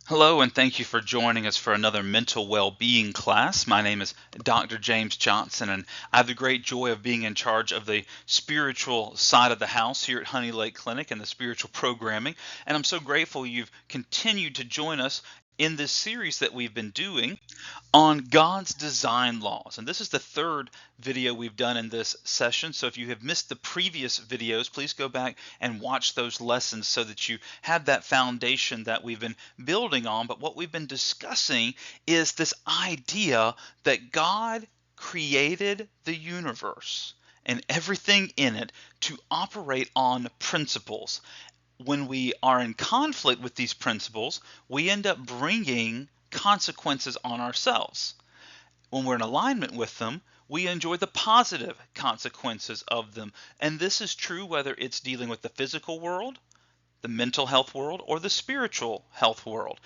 Hello, and thank you for joining us for another mental well-being class. My name is Dr. James Johnson, and I have the great joy of being in charge of the spiritual side of the house here at Honey Lake Clinic and the spiritual programming. And I'm so grateful you've continued to join us in this series that we've been doing on God's design laws. And this is the third video we've done in this session. So if you have missed the previous videos, please go back and watch those lessons so that you have that foundation that we've been building on. But what we've been discussing is this idea that God created the universe and everything in it to operate on principles. When we are in conflict with these principles, we end up bringing consequences on ourselves. When we're in alignment with them, we enjoy the positive consequences of them. And this is true whether it's dealing with the physical world, the mental health world, or the spiritual health world.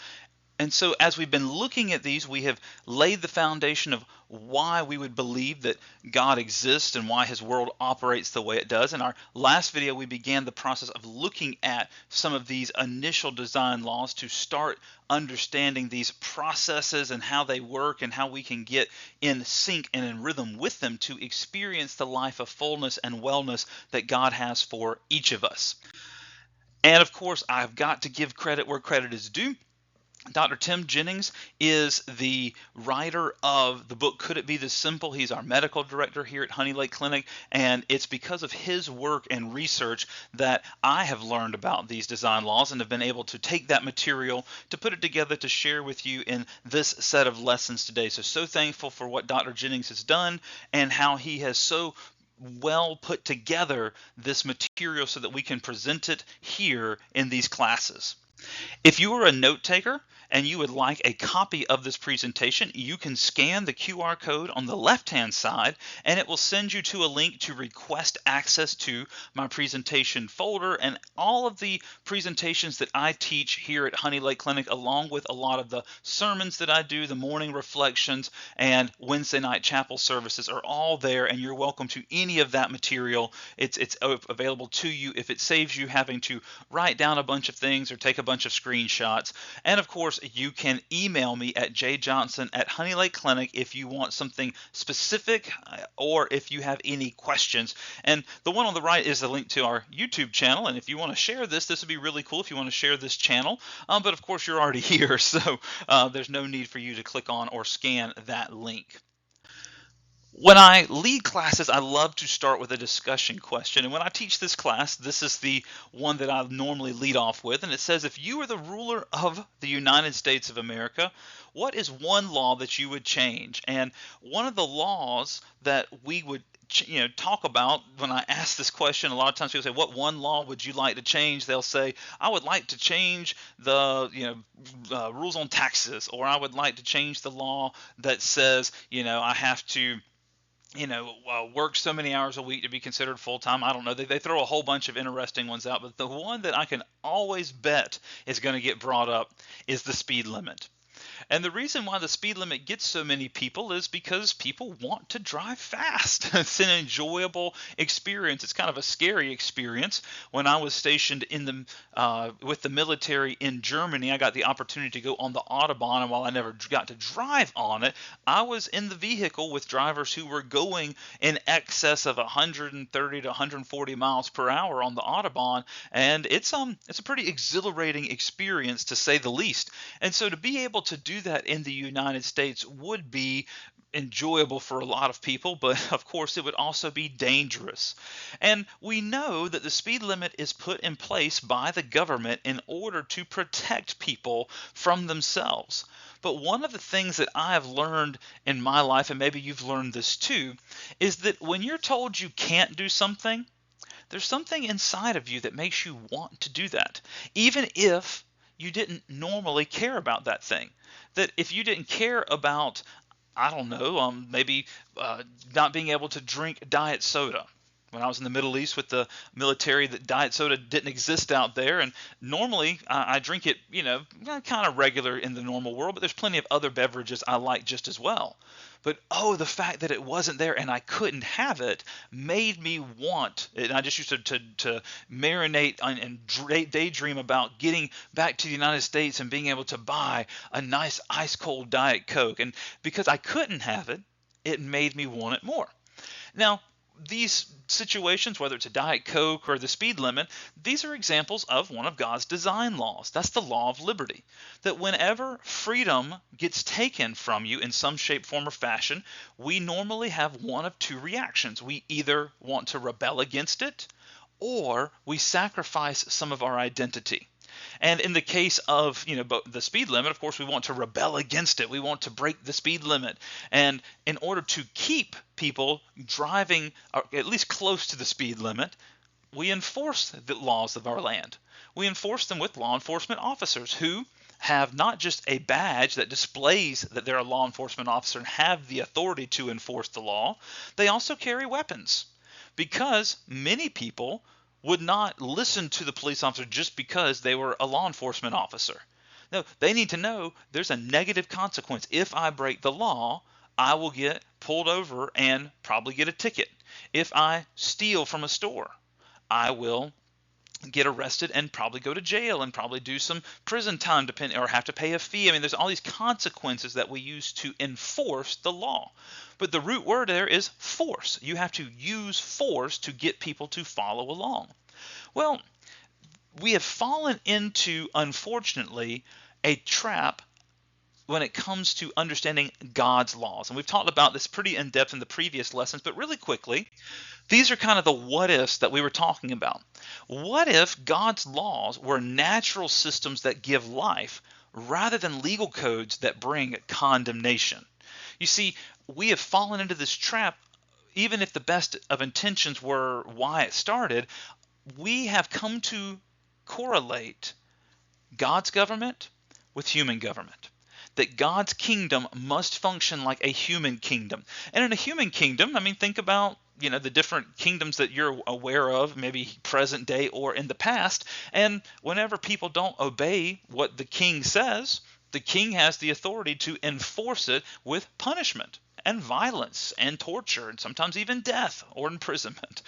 And so, as we've been looking at these, we have laid the foundation of why we would believe that God exists and why His world operates the way it does. In our last video, we began the process of looking at some of these initial design laws to start understanding these processes and how they work and how we can get in sync and in rhythm with them to experience the life of fullness and wellness that God has for each of us. And of course, I've got to give credit where credit is due. Dr. Tim Jennings is the writer of the book Could It Be This Simple? He's our medical director here at Honey Lake Clinic, and it's because of his work and research that I have learned about these design laws and have been able to take that material to put it together to share with you in this set of lessons today. So thankful for what Dr. Jennings has done and how he has so well put together this material so that we can present it here in these classes. If you are a note taker and you would like a copy of this presentation, you can scan the QR code on the left-hand side and it will send you to a link to request access to my presentation folder and all of the presentations that I teach here at Honey Lake Clinic, along with a lot of the sermons that I do, the morning reflections, and Wednesday night chapel services are all there, and you're welcome to any of that material. It's available to you if it saves you having to write down a bunch of things or take a bunch of screenshots. And of course, you can email me at jjohnson@Honey Lake Clinic if you want something specific or if you have any questions. And the one on the right is a link to our YouTube channel. And if you want to share this would be really cool if you want to share this channel. But of course, you're already here, so there's no need for you to click on or scan that link. When I lead classes, I love to start with a discussion question. And when I teach this class, this is the one that I normally lead off with. And it says, if you were the ruler of the United States of America, what is one law that you would change? And one of the laws that we would talk about when I ask this question, a lot of times people say, what one law would you like to change? They'll say, I would like to change the rules on taxes, or I would like to change the law that says I have to work so many hours a week to be considered full time. I don't know. They throw a whole bunch of interesting ones out, but the one that I can always bet is going to get brought up is the speed limit. And the reason why the speed limit gets so many people is because people want to drive fast. It's an enjoyable experience. It's kind of a scary experience. When I was stationed in with the military in Germany, I got the opportunity to go on the Autobahn, and while I never got to drive on it, I was in the vehicle with drivers who were going in excess of 130 to 140 miles per hour on the Autobahn, and it's a pretty exhilarating experience to say the least. And so to be able to do that in the United States would be enjoyable for a lot of people, but of course it would also be dangerous. And we know that the speed limit is put in place by the government in order to protect people from themselves. But one of the things that I have learned in my life, and maybe you've learned this too, is that when you're told you can't do something, there's something inside of you that makes you want to do that, even if you didn't normally care about that thing. That if you didn't care about, I don't know, maybe not being able to drink diet soda, when I was in the Middle East with the military, that diet soda didn't exist out there. And normally I drink it, kind of regular in the normal world, but there's plenty of other beverages I like just as well. But the fact that it wasn't there and I couldn't have it made me want it. And I just used to marinate and daydream about getting back to the United States and being able to buy a nice ice cold Diet Coke. And because I couldn't have it, it made me want it more. Now, these situations, whether it's a Diet Coke or the speed limit, these are examples of one of God's design laws. That's the law of liberty. That whenever freedom gets taken from you in some shape, form, or fashion, we normally have one of two reactions. We either want to rebel against it, or we sacrifice some of our identity. And in the case of the speed limit, of course, we want to rebel against it. We want to break the speed limit. And in order to keep people driving at least close to the speed limit, we enforce the laws of our land. We enforce them with law enforcement officers who have not just a badge that displays that they're a law enforcement officer and have the authority to enforce the law. They also carry weapons, because many people would not listen to the police officer just because they were a law enforcement officer. No, they need to know there's a negative consequence. If I break the law, I will get pulled over and probably get a ticket. If I steal from a store, I will get arrested and probably go to jail and probably do some prison time or have to pay a fee. I mean, there's all these consequences that we use to enforce the law. But the root word there is force. You have to use force to get people to follow along. Well, we have fallen into, unfortunately, a trap when it comes to understanding God's laws. And we've talked about this pretty in depth in the previous lessons, but really quickly, these are kind of the what ifs that we were talking about. What if God's laws were natural systems that give life rather than legal codes that bring condemnation? You see, we have fallen into this trap. Even if the best of intentions were why it started, we have come to correlate God's government with human government. That God's kingdom must function like a human kingdom. And in a human kingdom, I mean, think about the different kingdoms that you're aware of, maybe present day or in the past. And whenever people don't obey what the king says, the king has the authority to enforce it with punishment and violence and torture and sometimes even death or imprisonment.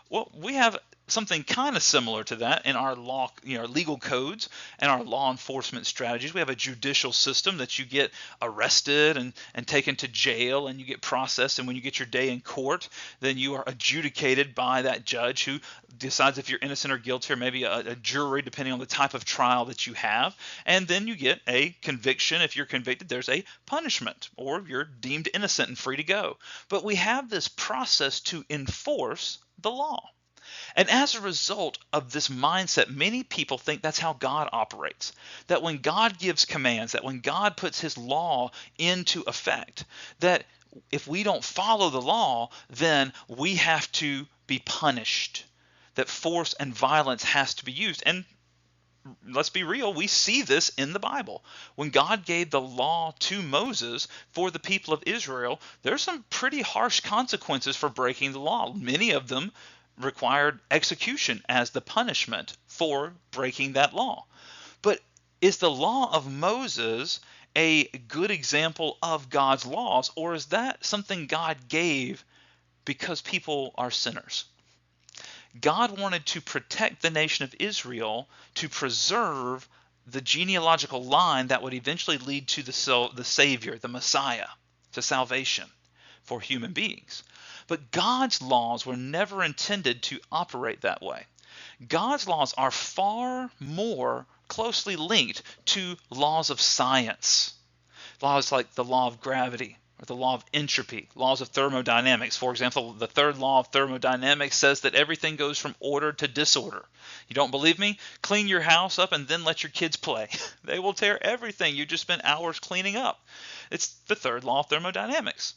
Well, we have something kind of similar to that in our law, legal codes and our law enforcement strategies. We have a judicial system that you get arrested and taken to jail and you get processed. And when you get your day in court, then you are adjudicated by that judge who decides if you're innocent or guilty, or maybe a jury, depending on the type of trial that you have. And then you get a conviction. If you're convicted, there's a punishment, or you're deemed innocent and free to go. But we have this process to enforce the law. And as a result of this mindset, many people think that's how God operates. That when God gives commands, that when God puts his law into effect, that if we don't follow the law, then we have to be punished. That force and violence has to be used. And let's be real, we see this in the Bible. When God gave the law to Moses for the people of Israel, there's some pretty harsh consequences for breaking the law. Many of them required execution as the punishment for breaking that law. But is the law of Moses a good example of God's laws, or is that something God gave because people are sinners? God wanted to protect the nation of Israel, to preserve the genealogical line that would eventually lead to the Savior, the Messiah, to salvation for human beings. But God's laws were never intended to operate that way. God's laws are far more closely linked to laws of science. Laws like the law of gravity or the law of entropy, laws of thermodynamics. For example, the third law of thermodynamics says that everything goes from order to disorder. You don't believe me? Clean your house up and then let your kids play. They will tear everything you just spent hours cleaning up. It's the third law of thermodynamics.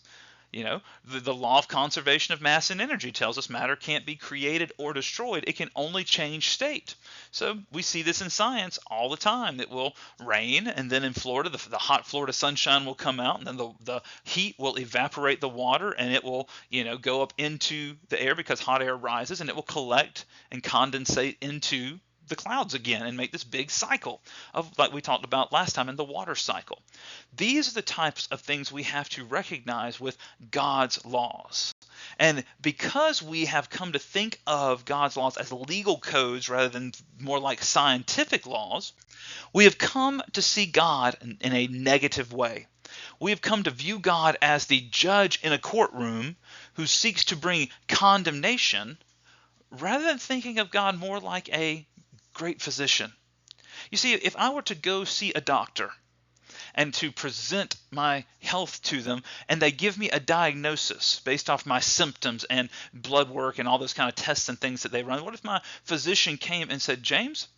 The law of conservation of mass and energy tells us matter can't be created or destroyed. It can only change state. So we see this in science all the time. It will rain, and then in Florida, the hot Florida sunshine will come out, and then the heat will evaporate the water, and it will, go up into the air because hot air rises, and it will collect and condensate into the clouds again and make this big cycle of, like we talked about last time, in the water cycle. These are the types of things we have to recognize with God's laws. And because we have come to think of God's laws as legal codes rather than more like scientific laws, we have come to see God in a negative way. We have come to view God as the judge in a courtroom who seeks to bring condemnation, rather than thinking of God more like a great physician. You see, if I were to go see a doctor and to present my health to them, and they give me a diagnosis based off my symptoms and blood work and all those kind of tests and things that they run, what if my physician came and said, James,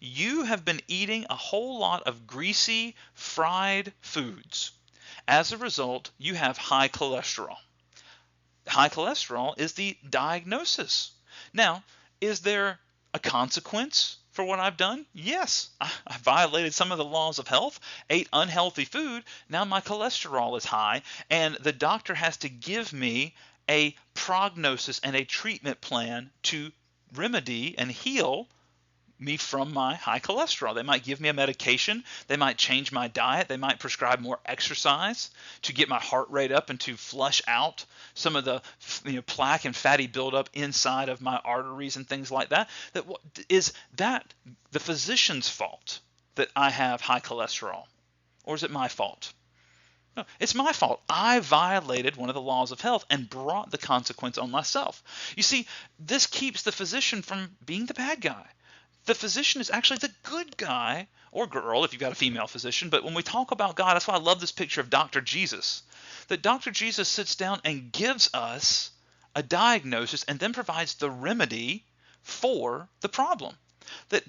you have been eating a whole lot of greasy, fried foods. As a result, you have high cholesterol. High cholesterol is the diagnosis. Now, is there a consequence for what I've done? Yes, I violated some of the laws of health, ate unhealthy food. Now my cholesterol is high, and the doctor has to give me a prognosis and a treatment plan to remedy and heal me from my high cholesterol. They might give me a medication. They might change my diet. They might prescribe more exercise to get my heart rate up and to flush out some of the plaque and fatty buildup inside of my arteries and things like that. Is that the physician's fault that I have high cholesterol? Or is it my fault? No, it's my fault. I violated one of the laws of health and brought the consequence on myself. You see, this keeps the physician from being the bad guy. The physician is actually the good guy, or girl if you've got a female physician. But when we talk about God, that's why I love this picture of Dr. Jesus. That Dr. Jesus sits down and gives us a diagnosis and then provides the remedy for the problem. That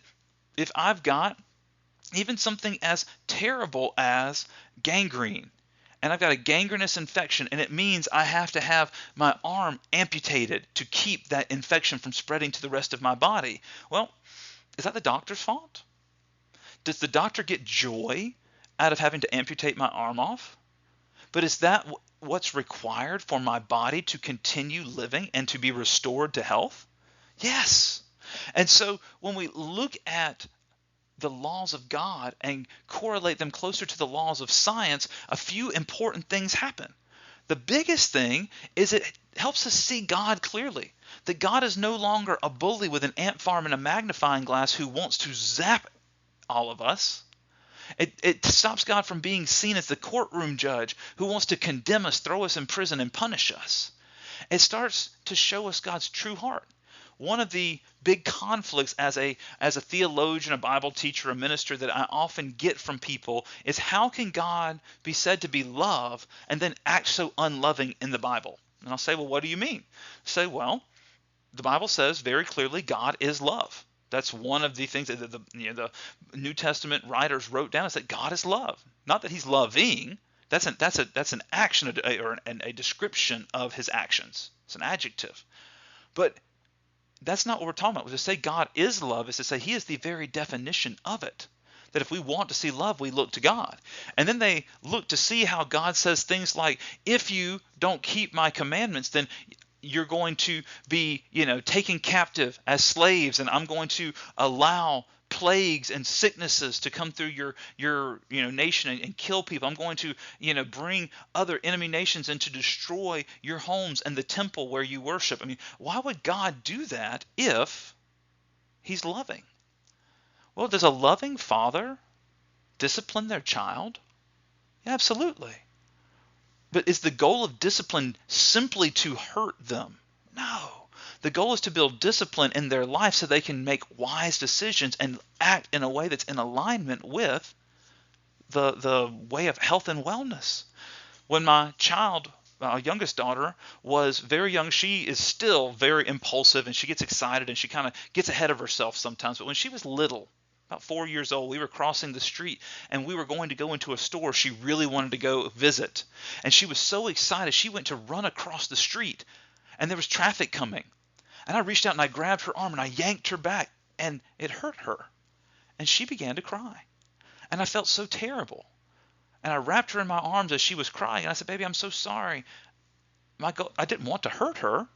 if I've got even something as terrible as gangrene, and I've got a gangrenous infection, and it means I have to have my arm amputated to keep that infection from spreading to the rest of my body. Well, is that the doctor's fault? Does the doctor get joy out of having to amputate my arm off? But is that what's required for my body to continue living and to be restored to health? Yes. And so when we look at the laws of God and correlate them closer to the laws of science, a few important things happen. The biggest thing is it helps us see God clearly. That God is no longer a bully with an ant farm and a magnifying glass who wants to zap all of us. It stops God from being seen as the courtroom judge who wants to condemn us, throw us in prison, and punish us. It starts to show us God's true heart. One of the big conflicts as a theologian, a Bible teacher, a minister that I often get from people is, how can God be said to be love and then act so unloving in the Bible? And I'll say, well, what do you mean? Say, well, the Bible says very clearly God is love. That's one of the things that the New Testament writers wrote down, is that God is love. Not that he's loving. That's an action or a description of his actions. It's an adjective. But that's not what we're talking about. To say God is love is to say he is the very definition of it. That if we want to see love, we look to God. And then they look to see how God says things like, if you don't keep my commandments, then you're going to be, taken captive as slaves, and I'm going to allow plagues and sicknesses to come through your nation and kill people. I'm going to, bring other enemy nations in to destroy your homes and the temple where you worship. I mean, why would God do that if he's loving? Well, does a loving father discipline their child? Yeah, absolutely. But is the goal of discipline simply to hurt them? No. The goal is to build discipline in their life so they can make wise decisions and act in a way that's in alignment with the way of health and wellness. When my child, our youngest daughter, was very young, she is still very impulsive and she gets excited and she kind of gets ahead of herself sometimes. But when she was little, about 4 years old. We were crossing the street and we were going to go into a store she really wanted to go visit. And she was so excited, she went to run across the street and there was traffic coming. And I reached out and I grabbed her arm and I yanked her back and it hurt her. And she began to cry. And I felt so terrible. And I wrapped her in my arms as she was crying. And I said, baby, I'm so sorry. I didn't want to hurt her.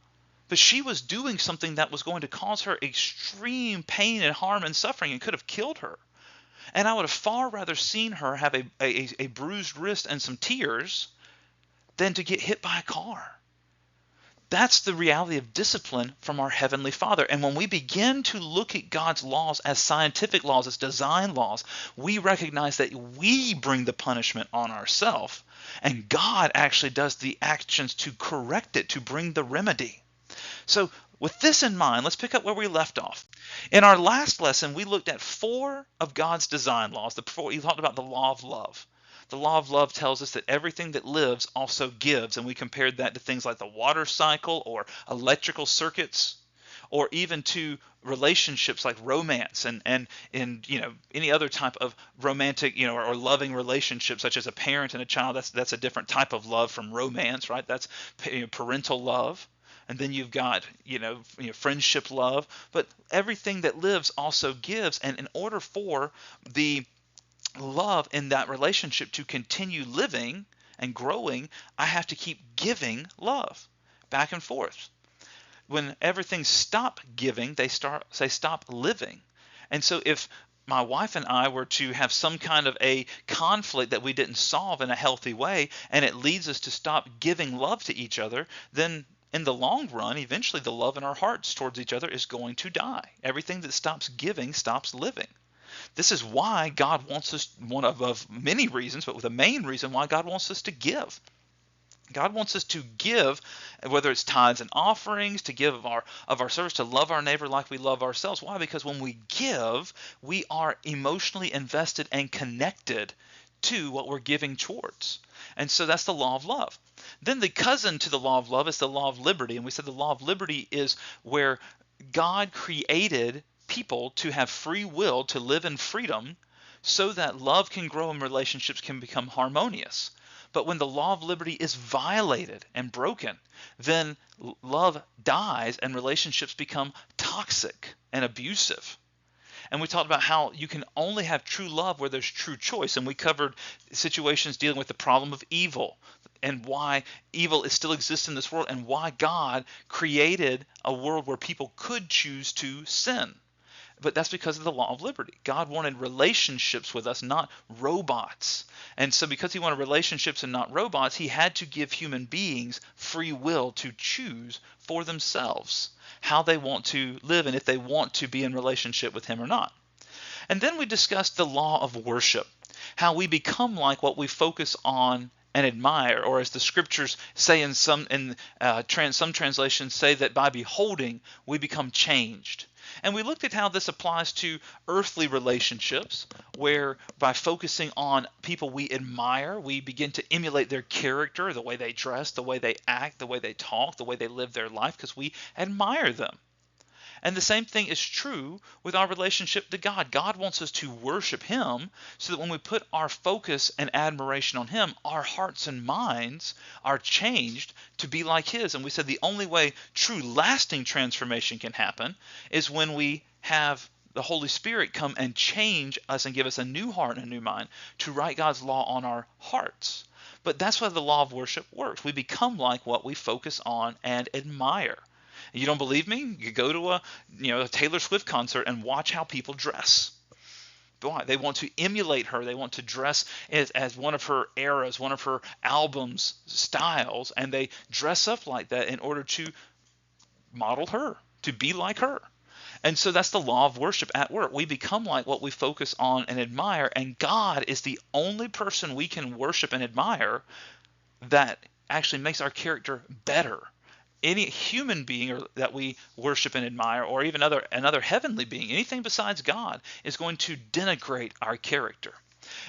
But she was doing something that was going to cause her extreme pain and harm and suffering and could have killed her. And I would have far rather seen her have a bruised wrist and some tears than to get hit by a car. That's the reality of discipline from our Heavenly Father. And when we begin to look at God's laws as scientific laws, as design laws, we recognize that we bring the punishment on ourselves, and God actually does the actions to correct it, to bring the remedy. So with this in mind, let's pick up where we left off. In our last lesson, we looked at 4 of God's design laws. We talked about the law of love. The law of love tells us that everything that lives also gives, and we compared that to things like the water cycle or electrical circuits, or even to relationships like romance and any other type of romantic or loving relationship, such as a parent and a child. That's a different type of love from romance, right? That's parental love. And then you've got, friendship love. But everything that lives also gives. And in order for the love in that relationship to continue living and growing, I have to keep giving love back and forth. When everything stop giving, they stop living. And so if my wife and I were to have some kind of a conflict that we didn't solve in a healthy way, and it leads us to stop giving love to each other, then in the long run, eventually the love in our hearts towards each other is going to die. Everything that stops giving stops living. This is why God wants us, one of many reasons, but the main reason why God wants us to give. God wants us to give, whether it's tithes and offerings, to give of our service, to love our neighbor like we love ourselves. Why? Because when we give, we are emotionally invested and connected to what we're giving towards. And so that's the law of love. Then the cousin to the law of love is the law of liberty. And we said the law of liberty is where God created people to have free will to live in freedom so that love can grow and relationships can become harmonious. But when the law of liberty is violated and broken, then love dies and relationships become toxic and abusive. And we talked about how you can only have true love where there's true choice. And we covered situations dealing with the problem of evil and why evil still exists in this world and why God created a world where people could choose to sin. But that's because of the law of liberty. God wanted relationships with us, not robots. And so because he wanted relationships and not robots, he had to give human beings free will to choose for themselves how they want to live and if they want to be in relationship with him or not. And then we discussed the law of worship, how we become like what we focus on and admire, or as the scriptures say some translations say that by beholding we become changed. And we looked at how this applies to earthly relationships, where by focusing on people we admire, we begin to emulate their character, the way they dress, the way they act, the way they talk, the way they live their life, because we admire them. And the same thing is true with our relationship to God. God wants us to worship him so that when we put our focus and admiration on him, our hearts and minds are changed to be like his. And we said the only way true lasting transformation can happen is when we have the Holy Spirit come and change us and give us a new heart and a new mind to write God's law on our hearts. But that's why the law of worship works. We become like what we focus on and admire. You don't believe me? You go to a Taylor Swift concert and watch how people dress. Why? They want to emulate her. They want to dress as one of her eras, one of her albums styles, and they dress up like that in order to model her, to be like her. And so that's the law of worship at work. We become like what we focus on and admire, and God is the only person we can worship and admire that actually makes our character better. Any human being that we worship and admire, or even another heavenly being, anything besides God, is going to denigrate our character.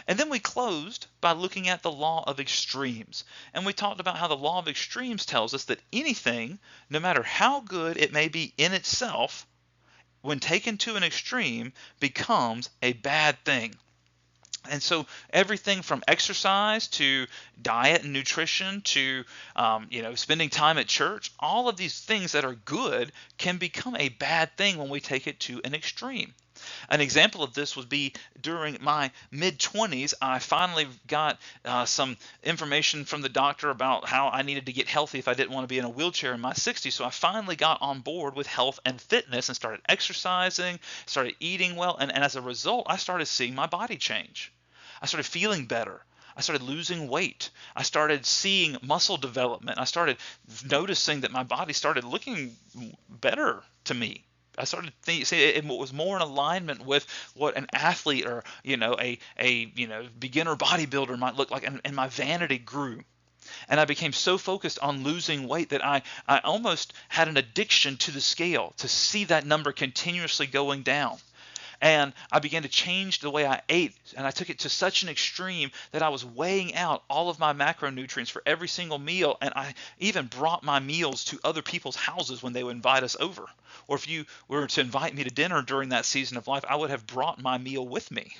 And then we closed by looking at the law of extremes. And we talked about how the law of extremes tells us that anything, no matter how good it may be in itself, when taken to an extreme, becomes a bad thing. And so everything from exercise to diet and nutrition to spending time at church, all of these things that are good can become a bad thing when we take it to an extreme. An example of this would be during my mid 20s. I finally got some information from the doctor about how I needed to get healthy if I didn't want to be in a wheelchair in my 60s. So I finally got on board with health and fitness and started exercising, started eating well, and as a result, I started seeing my body change. I started feeling better. I started losing weight. I started seeing muscle development. I started noticing that my body started looking better to me. I started seeing it was more in alignment with what an athlete or a beginner bodybuilder might look like, and my vanity grew. And I became so focused on losing weight that I almost had an addiction to the scale, to see that number continuously going down. And I began to change the way I ate, and I took it to such an extreme that I was weighing out all of my macronutrients for every single meal, and I even brought my meals to other people's houses when they would invite us over. Or if you were to invite me to dinner during that season of life, I would have brought my meal with me.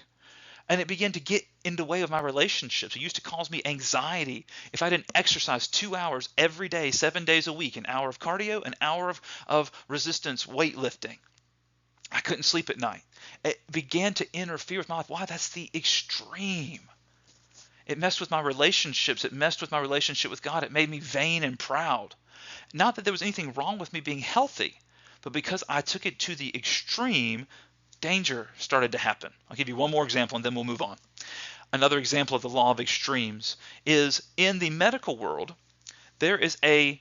And it began to get in the way of my relationships. It used to cause me anxiety if I didn't exercise 2 hours every day, 7 days a week, an hour of cardio, an hour of resistance weightlifting. I couldn't sleep at night. It began to interfere with my life. Why? That's the extreme. It messed with my relationships. It messed with my relationship with God. It made me vain and proud. Not that there was anything wrong with me being healthy, but because I took it to the extreme, danger started to happen. I'll give you one more example and then we'll move on. Another example of the law of extremes is in the medical world, there is a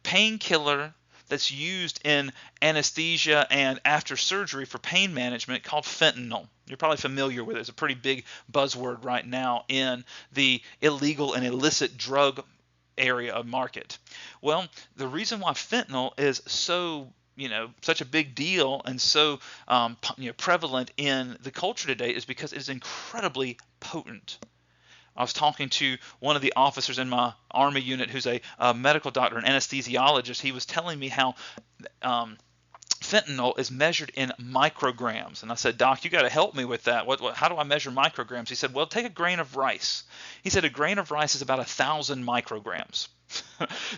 painkiller that's used in anesthesia and after surgery for pain management called fentanyl. You're probably familiar with it. It's a pretty big buzzword right now in the illegal and illicit drug area of market. Well, the reason why fentanyl is so such a big deal and so prevalent in the culture today is because it is incredibly potent. I was talking to one of the officers in my Army unit who's a medical doctor, an anesthesiologist. He was telling me how fentanyl is measured in micrograms. And I said, Doc, you got to help me with that. How do I measure micrograms? He said, well, take a grain of rice. He said a grain of rice is about 1,000 micrograms.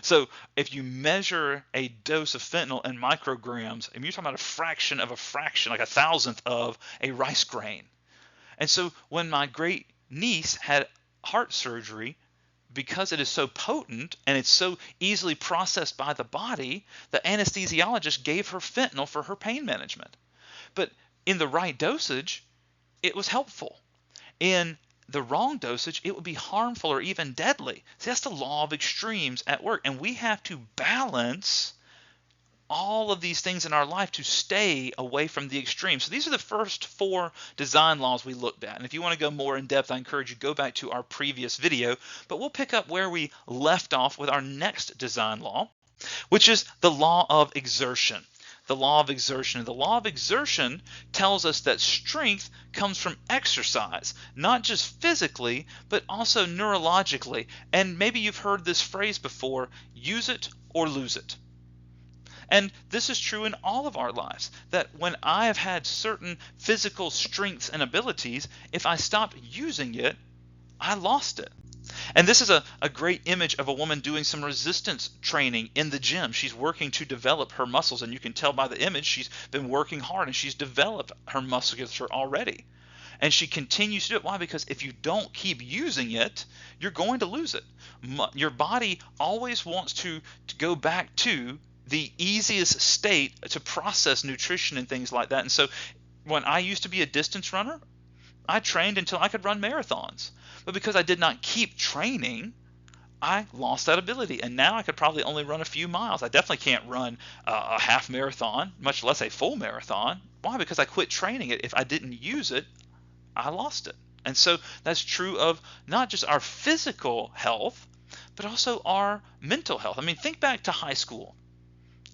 So if you measure a dose of fentanyl in micrograms, and you're talking about a fraction of a fraction, like 1,000th of a rice grain. And so when my great niece had heart surgery, because it is so potent and it's so easily processed by the body, the anesthesiologist gave her fentanyl for her pain management. But in the right dosage, it was helpful. In the wrong dosage, it would be harmful or even deadly. See, that's the law of extremes at work. And we have to balance all of these things in our life to stay away from the extremes. So these are the first 4 design laws we looked at. And if you want to go more in depth, I encourage you to go back to our previous video. But we'll pick up where we left off with our next design law, which is the law of exertion. The law of exertion. The law of exertion tells us that strength comes from exercise, not just physically, but also neurologically. And maybe you've heard this phrase before, use it or lose it. And this is true in all of our lives, that when I have had certain physical strengths and abilities, if I stopped using it, I lost it. And this is a great image of a woman doing some resistance training in the gym. She's working to develop her muscles, and you can tell by the image she's been working hard and she's developed her musculature already. And she continues to do it. Why? Because if you don't keep using it, you're going to lose it. Your body always wants to go back to the easiest state to process nutrition and things like that. And so when I used to be a distance runner, I trained until I could run marathons. But because I did not keep training, I lost that ability. And now I could probably only run a few miles. I definitely can't run a half marathon, much less a full marathon. Why? Because I quit training it. If I didn't use it, I lost it. And so that's true of not just our physical health, but also our mental health. I mean, think back to high school.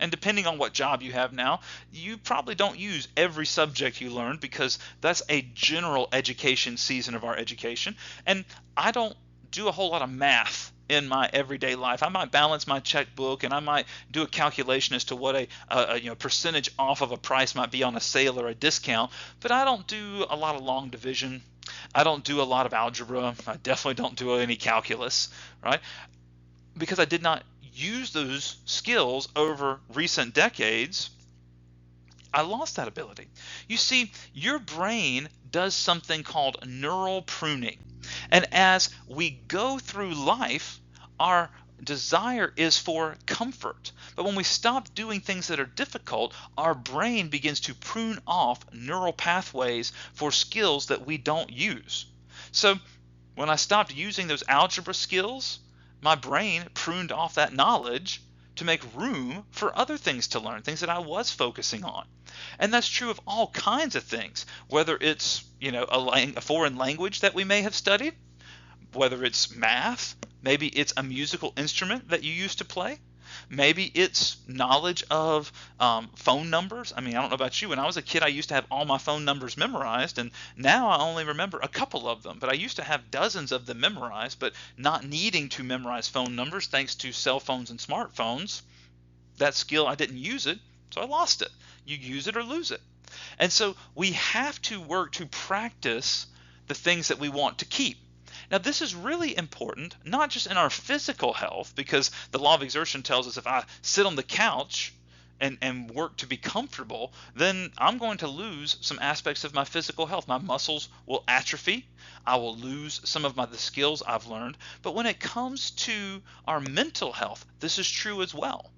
And depending on what job you have now, you probably don't use every subject you learned because that's a general education season of our education. And I don't do a whole lot of math in my everyday life. I might balance my checkbook, and I might do a calculation as to what a percentage off of a price might be on a sale or a discount, but I don't do a lot of long division. I don't do a lot of algebra. I definitely don't do any calculus, right? Because I did not use those skills over recent decades, I lost that ability. You see, your brain does something called neural pruning. And as we go through life, our desire is for comfort. But when we stop doing things that are difficult, our brain begins to prune off neural pathways for skills that we don't use. So when I stopped using those algebra skills, my brain pruned off that knowledge to make room for other things to learn, things that I was focusing on. And that's true of all kinds of things, whether it's a foreign language that we may have studied, whether it's math, maybe it's a musical instrument that you used to play, maybe it's knowledge of phone numbers. I mean, I don't know about you. When I was a kid, I used to have all my phone numbers memorized, and now I only remember a couple of them. But I used to have dozens of them memorized, but not needing to memorize phone numbers thanks to cell phones and smartphones. That skill, I didn't use it, so I lost it. You use it or lose it. And so we have to work to practice the things that we want to keep. Now, this is really important, not just in our physical health, because the law of exertion tells us if I sit on the couch and work to be comfortable, then I'm going to lose some aspects of my physical health. My muscles will atrophy. I will lose some of the skills I've learned. But when it comes to our mental health, this is true as well.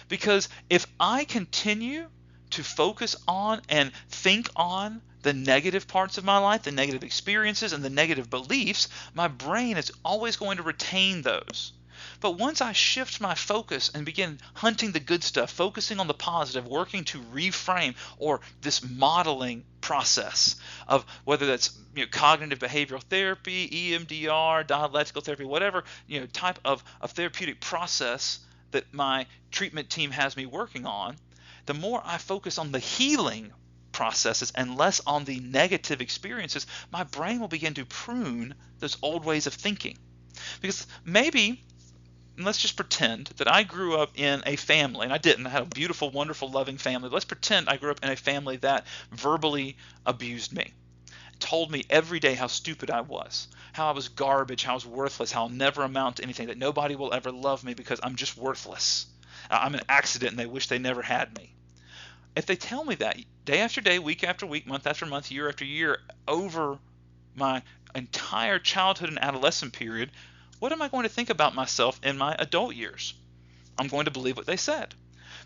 Because if I continue to focus on and think on the negative parts of my life, the negative experiences and the negative beliefs, my brain is always going to retain those. But once I shift my focus and begin hunting the good stuff, focusing on the positive, working to reframe, or this modeling process of whether that's cognitive behavioral therapy, EMDR, dialectical therapy, whatever type of therapeutic process that my treatment team has me working on, the more I focus on the healing processes and less on the negative experiences, my brain will begin to prune those old ways of thinking. Because maybe, let's just pretend that I grew up in a family, and I didn't. I had a beautiful, wonderful, loving family. Let's pretend I grew up in a family that verbally abused me, told me every day how stupid I was, how I was garbage, how I was worthless, how I'll never amount to anything, that nobody will ever love me because I'm just worthless. I'm an accident and they wish they never had me. If they tell me that day after day, week after week, month after month, year after year, over my entire childhood and adolescent period, what am I going to think about myself in my adult years? I'm going to believe what they said.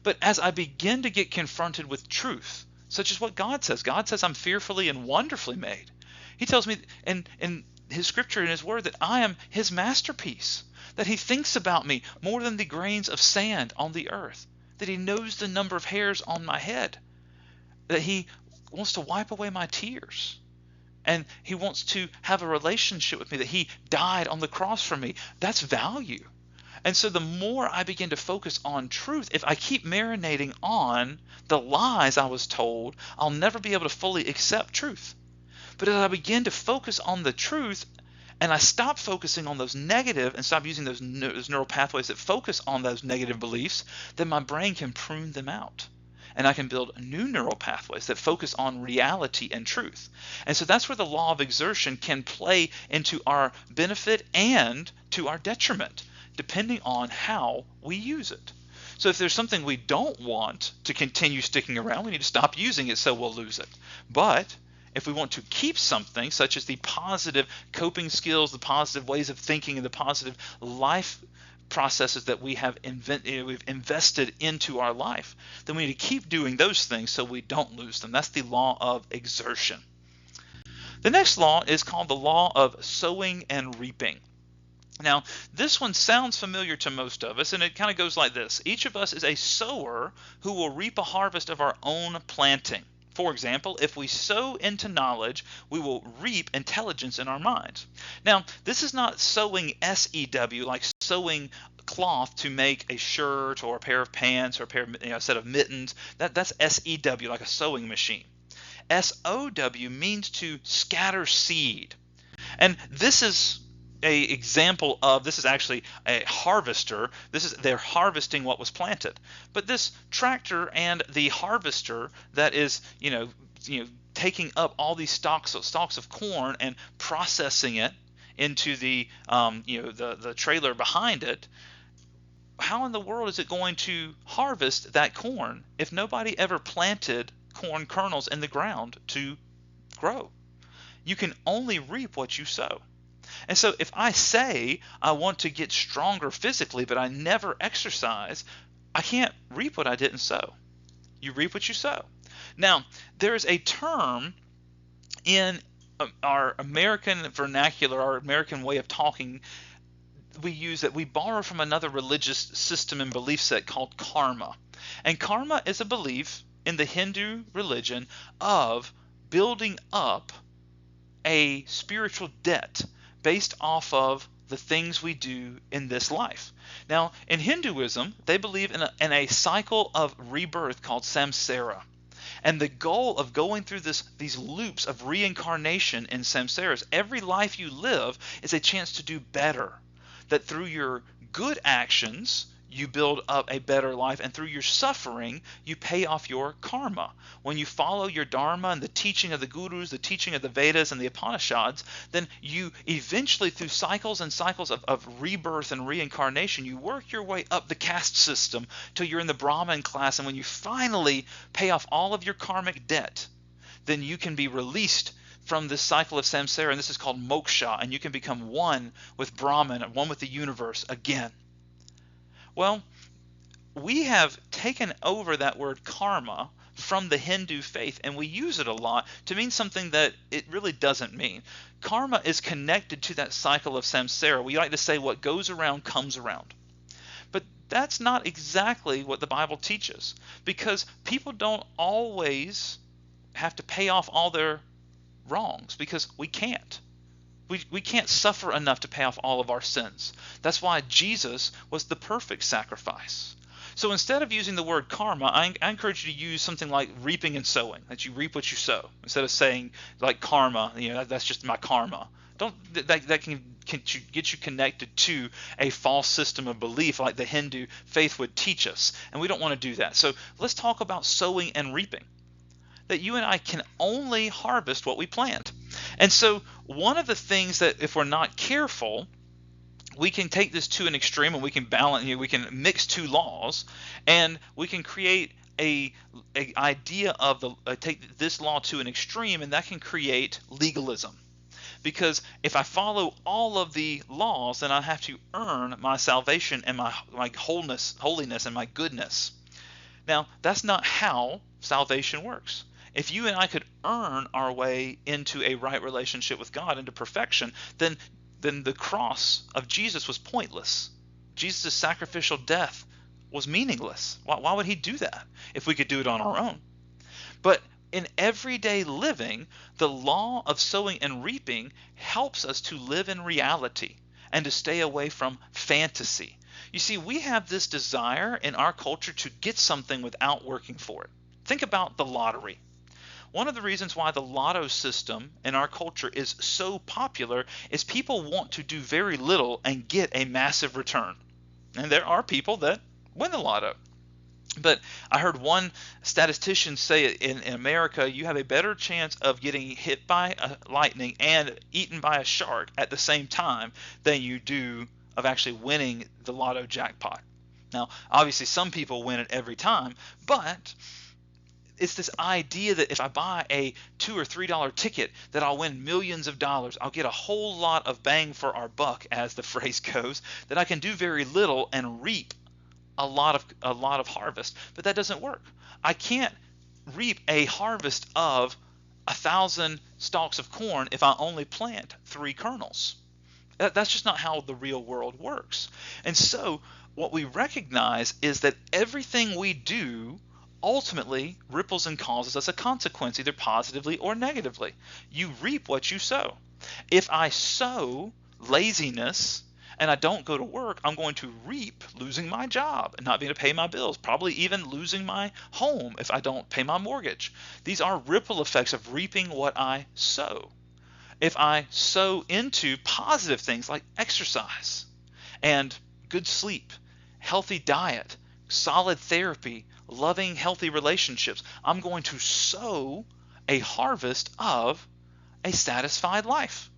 But as I begin to get confronted with truth, such as what God says I'm fearfully and wonderfully made. He tells me in his scripture, in his word, that I am his masterpiece, that he thinks about me more than the grains of sand on the earth, that he knows the number of hairs on my head, that he wants to wipe away my tears, and he wants to have a relationship with me, that he died on the cross for me. That's value. And so the more I begin to focus on truth, if I keep marinating on the lies I was told, I'll never be able to fully accept truth. But as I begin to focus on the truth, and I stop focusing on those negative and stop using those neural pathways that focus on those negative beliefs, then my brain can prune them out. And I can build new neural pathways that focus on reality and truth. And so that's where the law of exertion can play into our benefit and to our detriment, depending on how we use it. So if there's something we don't want to continue sticking around, we need to stop using it so we'll lose it. But if we want to keep something, such as the positive coping skills, the positive ways of thinking, and the positive life processes that we've invested into our life, then we need to keep doing those things so we don't lose them. That's the law of exertion. The next law is called the law of sowing and reaping. Now, this one sounds familiar to most of us, and it kind of goes like this. Each of us is a sower who will reap a harvest of our own planting. For example, if we sow into knowledge, we will reap intelligence in our minds. Now, this is not sowing S-E-W, like sewing cloth to make a shirt or a pair of pants or a set of mittens. That's S-E-W, like a sewing machine. S-O-W means to scatter seed. And this is a example of this is actually a harvester. They're harvesting what was planted. But this tractor and the harvester that is, taking up all these stalks of corn and processing it into the trailer behind it. How in the world is it going to harvest that corn if nobody ever planted corn kernels in the ground to grow? You can only reap what you sow. And so if I say I want to get stronger physically, but I never exercise, I can't reap what I didn't sow. You reap what you sow. Now, there is a term in our American vernacular, our American way of talking, we use that we borrow from another religious system and belief set called karma. And karma is a belief in the Hindu religion of building up a spiritual debt based off of the things we do in this life. Now, in Hinduism, they believe in a cycle of rebirth called samsara. And the goal of going through these loops of reincarnation in samsara is every life you live is a chance to do better. That through your good actions, you build up a better life, and through your suffering, you pay off your karma. When you follow your dharma and the teaching of the gurus, the teaching of the Vedas and the Upanishads, then you eventually, through cycles and cycles of rebirth and reincarnation, you work your way up the caste system till you're in the Brahmin class, and when you finally pay off all of your karmic debt, then you can be released from this cycle of samsara, and this is called moksha, and you can become one with Brahman, one with the universe again. Well, we have taken over that word karma from the Hindu faith, and we use it a lot to mean something that it really doesn't mean. Karma is connected to that cycle of samsara. We like to say what goes around comes around. But that's not exactly what the Bible teaches, because people don't always have to pay off all their wrongs, because we can't. We can't suffer enough to pay off all of our sins. That's why Jesus was the perfect sacrifice. So instead of using the word karma, I encourage you to use something like reaping and sowing, that you reap what you sow. Instead of saying like karma, that's just my karma. That can get you connected to a false system of belief like the Hindu faith would teach us. And we don't want to do that. So let's talk about sowing and reaping. That you and I can only harvest what we plant. And so one of the things that if we're not careful, we can take this to an extreme, and we can balance, we can mix two laws, and we can create a idea of take this law to an extreme, and that can create legalism. Because if I follow all of the laws, then I have to earn my salvation and my holiness and my goodness. Now, that's not how salvation works. If you and I could earn our way into a right relationship with God, into perfection, then the cross of Jesus was pointless. Jesus' sacrificial death was meaningless. Why would he do that if we could do it on our own? But in everyday living, the law of sowing and reaping helps us to live in reality and to stay away from fantasy. You see, we have this desire in our culture to get something without working for it. Think about the lottery. One of the reasons why the lotto system in our culture is so popular is people want to do very little and get a massive return. And there are people that win the lotto. But I heard one statistician say in America, you have a better chance of getting hit by lightning and eaten by a shark at the same time than you do of actually winning the lotto jackpot. Now, obviously, some people win it every time, but it's this idea that if I buy a $2 or $3 ticket that I'll win millions of dollars, I'll get a whole lot of bang for our buck, as the phrase goes, that I can do very little and reap a lot of harvest. But that doesn't work. I can't reap a harvest of 1,000 stalks of corn if I only plant 3 kernels. That's just not how the real world works. And so what we recognize is that everything we do ultimately ripples and causes us a consequence, either positively or negatively. You reap what you sow. If I sow laziness and I don't go to work, I'm going to reap losing my job and not being able to pay my bills, probably even losing my home if I don't pay my mortgage. These are ripple effects of reaping what I sow. if I sow into positive things like exercise and good sleep, healthy diet, solid therapy, loving, healthy relationships, I'm going to sow a harvest of a satisfied life.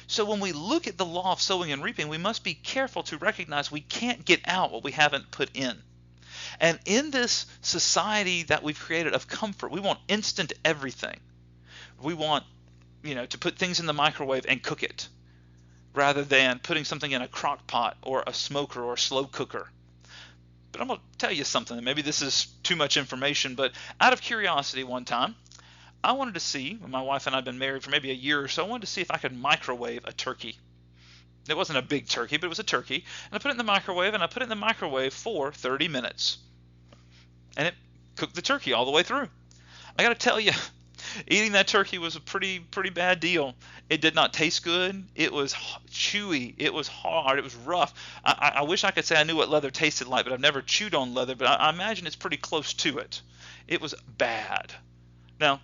So when we look at the law of sowing and reaping, we must be careful to recognize we can't get out what we haven't put in. And in this society that we've created of comfort, we want instant everything. We want, to put things in the microwave and cook it, rather than putting something in a crock pot or a smoker or a slow cooker. But I'm going to tell you something. Maybe this is too much information, but out of curiosity one time, I wanted to see, when my wife and I had been married for maybe a year or so, I wanted to see if I could microwave a turkey. It wasn't a big turkey, but it was a turkey. And I put it in the microwave, and I put it in the microwave for 30 minutes. And it cooked the turkey all the way through. I got to tell you, eating that turkey was a pretty bad deal. It did not taste good. It was chewy. It was hard. It was rough. I wish I could say I knew what leather tasted like, but I've never chewed on leather, but I imagine it's pretty close to it. It was bad. Now,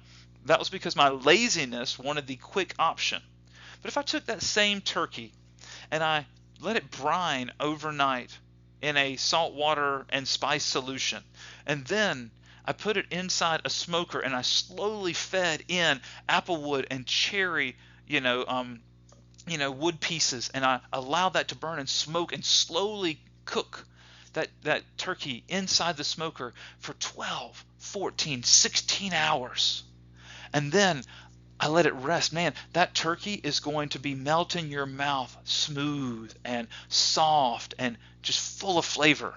that was because my laziness wanted the quick option. But if I took that same turkey and I let it brine overnight in a salt water and spice solution, and then I put it inside a smoker and I slowly fed in applewood and cherry, wood pieces, and I allowed that to burn and smoke and slowly cook that turkey inside the smoker for 12, 14, 16 hours. And then I let it rest. Man, that turkey is going to be melt in your mouth, smooth and soft and just full of flavor.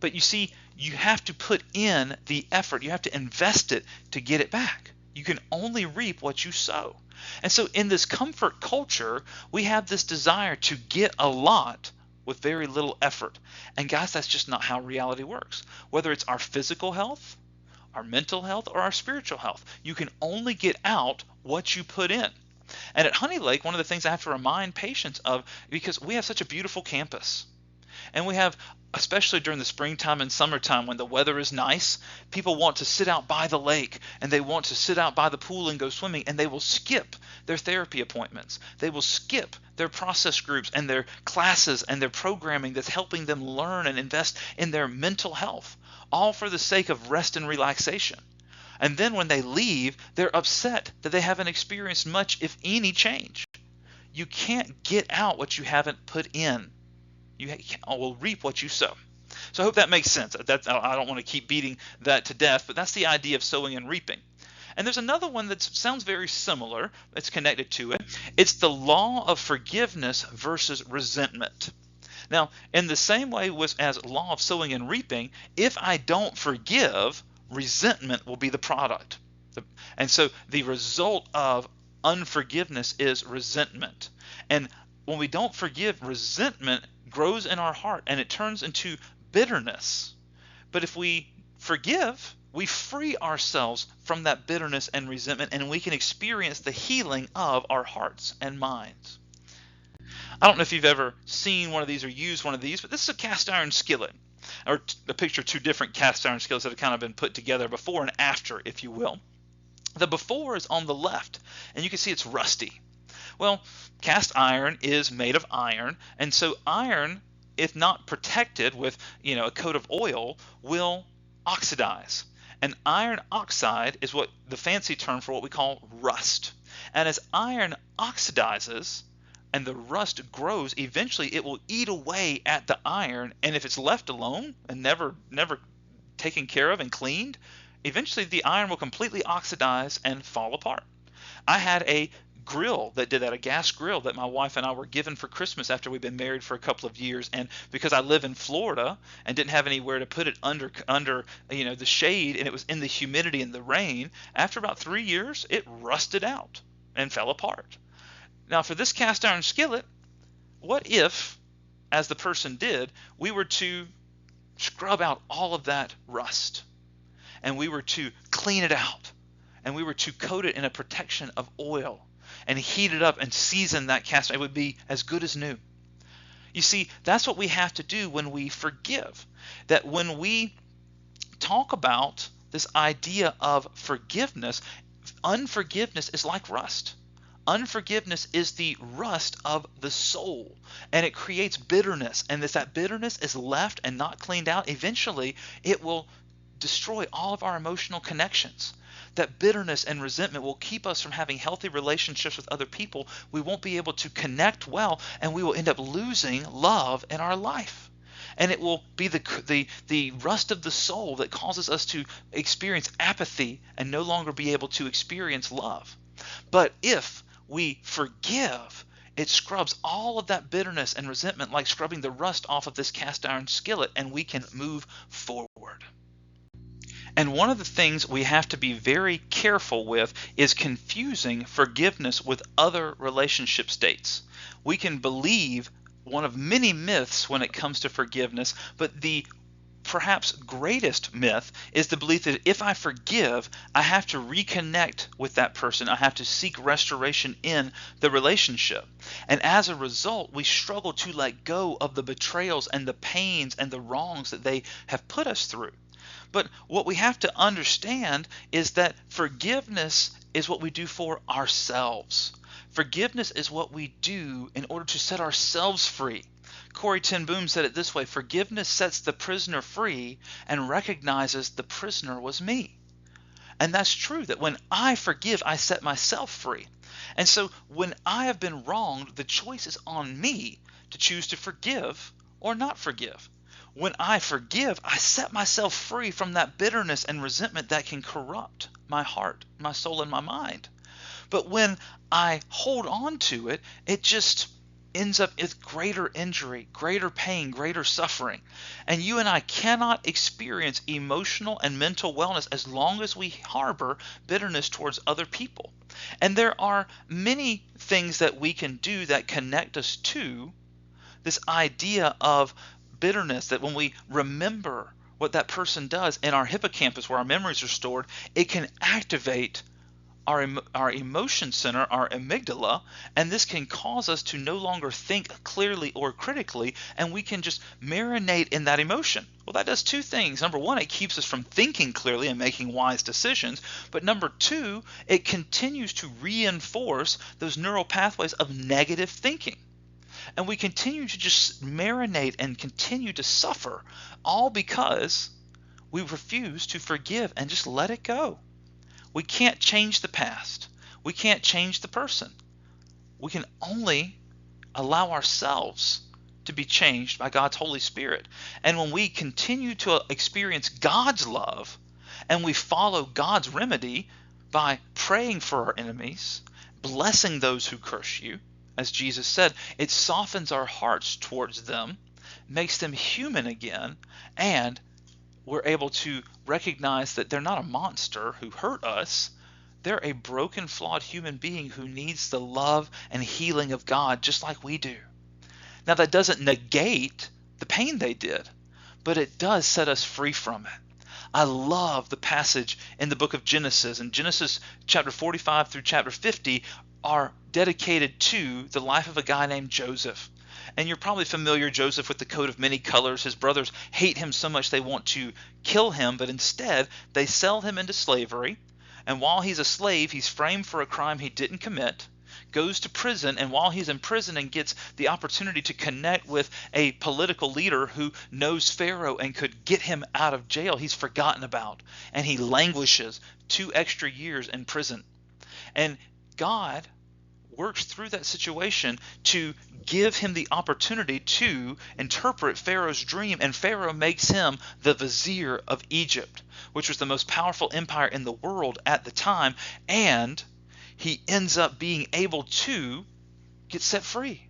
But you see, you have to put in the effort. You have to invest it to get it back. You can only reap what you sow. And so in this comfort culture, we have this desire to get a lot with very little effort. And guys, that's just not how reality works. Whether it's our physical health, our mental health, or our spiritual health, you can only get out what you put in. And at Honey Lake, one of the things I have to remind patients of, because we have such a beautiful campus, and we have, especially during the springtime and summertime when the weather is nice, people want to sit out by the lake and they want to sit out by the pool and go swimming, and they will skip their therapy appointments. They will skip their process groups and their classes and their programming that's helping them learn and invest in their mental health, all for the sake of rest and relaxation. And then when they leave, they're upset that they haven't experienced much, if any, change. You can't get out what you haven't put in. You will reap what you sow. So I hope that makes sense. I don't want to keep beating that to death, but that's the idea of sowing and reaping. And there's another one that sounds very similar that's connected to it. It's the law of forgiveness versus resentment. Now, in the same way as law of sowing and reaping, if I don't forgive, resentment will be the product. And so the result of unforgiveness is resentment. And when we don't forgive, resentment grows in our heart and it turns into bitterness. But if we forgive, we free ourselves from that bitterness and resentment, and we can experience the healing of our hearts and minds. I don't know if you've ever seen one of these or used one of these, but this is a cast iron skillet, or a picture of two different cast iron skillets that have kind of been put together, before and after, if you will. The before is on the left, and you can see it's rusty. Well, cast iron is made of iron, and so iron, if not protected with a coat of oil, will oxidize. And iron oxide is what the fancy term for what we call rust. And as iron oxidizes and the rust grows, eventually it will eat away at the iron, and if it's left alone and never taken care of and cleaned, eventually the iron will completely oxidize and fall apart. I had a grill that did that, a gas grill that my wife and I were given for Christmas after we'd been married for a couple of years, and because I live in Florida and didn't have anywhere to put it under the shade, and it was in the humidity and the rain, after about 3 years it rusted out and fell apart. Now for this cast iron skillet, what if, as the person did, we were to scrub out all of that rust, and we were to clean it out, and we were to coat it in a protection of oil and heat it up and season that cast iron? It would be as good as new. You see, that's what we have to do when we forgive. That when we talk about this idea of forgiveness, unforgiveness is like rust. Unforgiveness is the rust of the soul, and it creates bitterness. And if that bitterness is left and not cleaned out, eventually it will destroy all of our emotional connections. That bitterness and resentment will keep us from having healthy relationships with other people. We won't be able to connect well, and we will end up losing love in our life. And it will be the rust of the soul that causes us to experience apathy and no longer be able to experience love. But if we forgive, it scrubs all of that bitterness and resentment like scrubbing the rust off of this cast iron skillet, and we can move forward. And one of the things we have to be very careful with is confusing forgiveness with other relationship states. We can believe one of many myths when it comes to forgiveness, but the perhaps greatest myth is the belief that if I forgive, I have to reconnect with that person. I have to seek restoration in the relationship. And as a result, we struggle to let go of the betrayals and the pains and the wrongs that they have put us through. But what we have to understand is that forgiveness is what we do for ourselves. Forgiveness is what we do in order to set ourselves free. Corrie ten Boom said it this way: forgiveness sets the prisoner free and recognizes the prisoner was me. And that's true, that when I forgive, I set myself free. And so when I have been wronged, the choice is on me to choose to forgive or not forgive. When I forgive, I set myself free from that bitterness and resentment that can corrupt my heart, my soul, and my mind. But when I hold on to it, it just ends up with greater injury, greater pain, greater suffering. And you and I cannot experience emotional and mental wellness as long as we harbor bitterness towards other people. And there are many things that we can do that connect us to this idea of bitterness, that when we remember what that person does in our hippocampus where our memories are stored, it can activate our emotion center, our amygdala, and this can cause us to no longer think clearly or critically, and we can just marinate in that emotion. Well, that does two things. Number one, it keeps us from thinking clearly and making wise decisions. But number two, it continues to reinforce those neural pathways of negative thinking. And we continue to just marinate and continue to suffer, all because we refuse to forgive and just let it go. We can't change the past. We can't change the person. We can only allow ourselves to be changed by God's Holy Spirit. And when we continue to experience God's love and we follow God's remedy by praying for our enemies, blessing those who curse you, as Jesus said, it softens our hearts towards them, makes them human again, and we're able to recognize that they're not a monster who hurt us. They're a broken, flawed human being who needs the love and healing of God just like we do. Now, that doesn't negate the pain they did, but it does set us free from it. I love the passage in the book of Genesis. And Genesis chapter 45 through chapter 50 are dedicated to the life of a guy named Joseph. And you're probably familiar, Joseph, with the coat of many colors. His brothers hate him so much they want to kill him, but instead they sell him into slavery. And while he's a slave, he's framed for a crime he didn't commit, goes to prison, and while he's in prison and gets the opportunity to connect with a political leader who knows Pharaoh and could get him out of jail, he's forgotten about. And he languishes 2 extra years in prison. And God works through that situation to give him the opportunity to interpret Pharaoh's dream, and Pharaoh makes him the vizier of Egypt, which was the most powerful empire in the world at the time, and he ends up being able to get set free.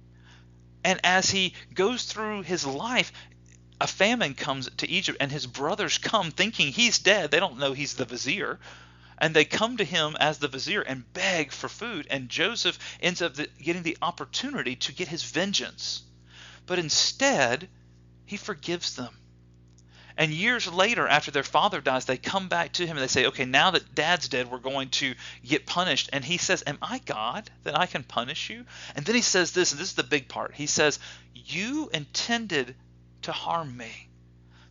And as he goes through his life, a famine comes to Egypt, and his brothers come thinking he's dead. They don't know he's the vizier. And they come to him as the vizier and beg for food. And Joseph ends up getting the opportunity to get his vengeance. But instead, he forgives them. And years later, after their father dies, they come back to him and they say, okay, now that dad's dead, we're going to get punished. And he says, am I God that I can punish you? And then he says this, and this is the big part. He says, you intended to harm me,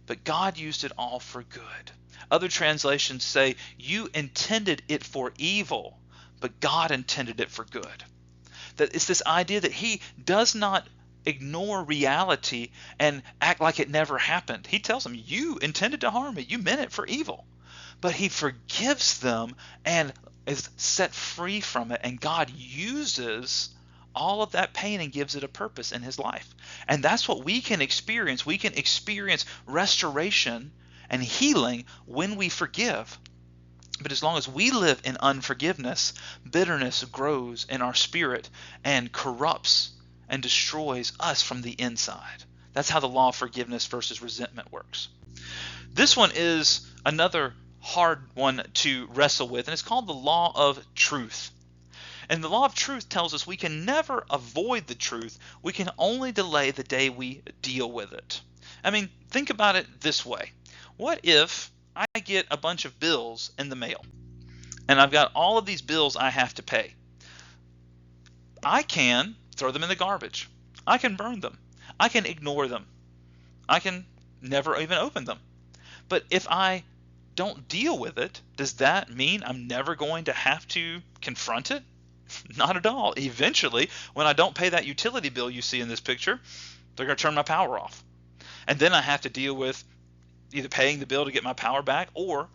but God used it all for good. Other translations say, you intended it for evil, but God intended it for good. That it's this idea that he does not ignore reality and act like it never happened. He tells them, you intended to harm me. You meant it for evil. But he forgives them and is set free from it. And God uses all of that pain and gives it a purpose in his life. And that's what we can experience. We can experience restoration and healing when we forgive. But as long as we live in unforgiveness, bitterness grows in our spirit and corrupts and destroys us from the inside. That's how the law of forgiveness versus resentment works. This one is another hard one to wrestle with, and it's called the law of truth. And the law of truth tells us we can never avoid the truth. We can only delay the day we deal with it. I mean, think about it this way. What if I get a bunch of bills in the mail, and I've got all of these bills I have to pay? I can throw them in the garbage. I can burn them. I can ignore them. I can never even open them. But if I don't deal with it, does that mean I'm never going to have to confront it? Not at all. Eventually, when I don't pay that utility bill you see in this picture, they're going to turn my power off. And then I have to deal with either paying the bill to get my power back or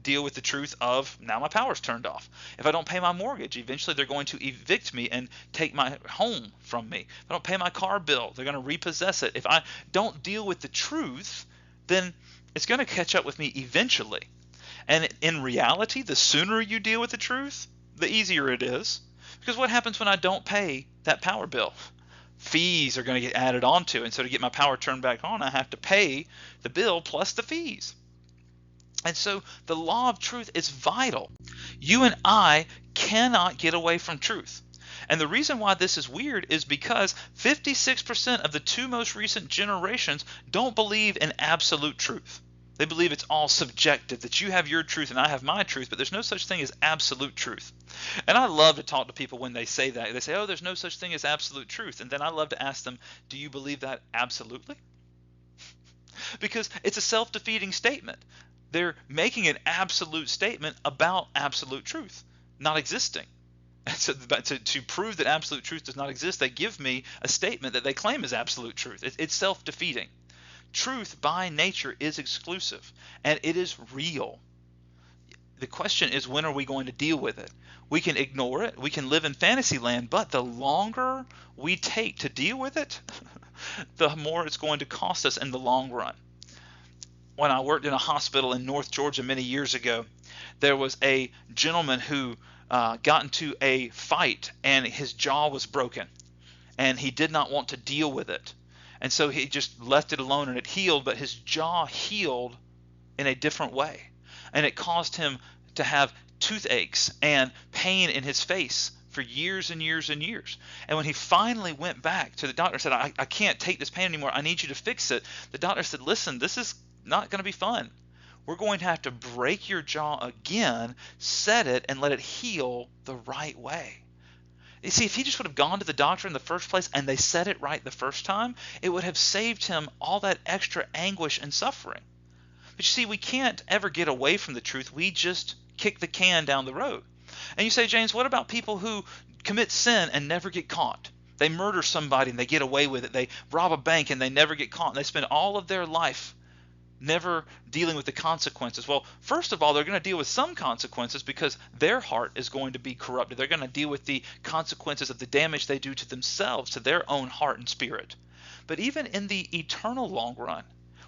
deal with the truth of now my power's turned off. If I don't pay my mortgage, eventually they're going to evict me and take my home from me. If I don't pay my car bill, they're going to repossess it. If I don't deal with the truth, then it's going to catch up with me eventually. And in reality, the sooner you deal with the truth, the easier it is. Because what happens when I don't pay that power bill? Fees are going to get added onto, and so to get my power turned back on, I have to pay the bill plus the fees. And so the law of truth is vital. You and I cannot get away from truth. And the reason why this is weird is because 56% of the two most recent generations don't believe in absolute truth. They believe it's all subjective, that you have your truth and I have my truth, but there's no such thing as absolute truth. And I love to talk to people when they say that. They say, oh, there's no such thing as absolute truth. And then I love to ask them, do you believe that absolutely? Because it's a self-defeating statement. They're making an absolute statement about absolute truth not existing. And so to prove that absolute truth does not exist, they give me a statement that they claim is absolute truth. It's self-defeating. Truth by nature is exclusive, and it is real. The question is, when are we going to deal with it? We can ignore it. We can live in fantasy land, but the longer we take to deal with it, the more it's going to cost us in the long run. When I worked in a hospital in North Georgia many years ago, there was a gentleman who got into a fight, and his jaw was broken, and he did not want to deal with it. And so he just left it alone, and it healed, but his jaw healed in a different way. And it caused him to have toothaches and pain in his face for years and years and years. And when he finally went back to the doctor and said, I can't take this pain anymore, I need you to fix it, the doctor said, listen, this is not going to be fun. We're going to have to break your jaw again, set it, and let it heal the right way. You see, if he just would have gone to the doctor in the first place and they set it right the first time, it would have saved him all that extra anguish and suffering. But you see, we can't ever get away from the truth. We just kick the can down the road. And you say, James, what about people who commit sin and never get caught? They murder somebody and they get away with it. They rob a bank and they never get caught. And they spend all of their life never dealing with the consequences. Well, first of all, they're going to deal with some consequences because their heart is going to be corrupted. They're going to deal with the consequences of the damage they do to themselves, to their own heart and spirit. But even in the eternal long run,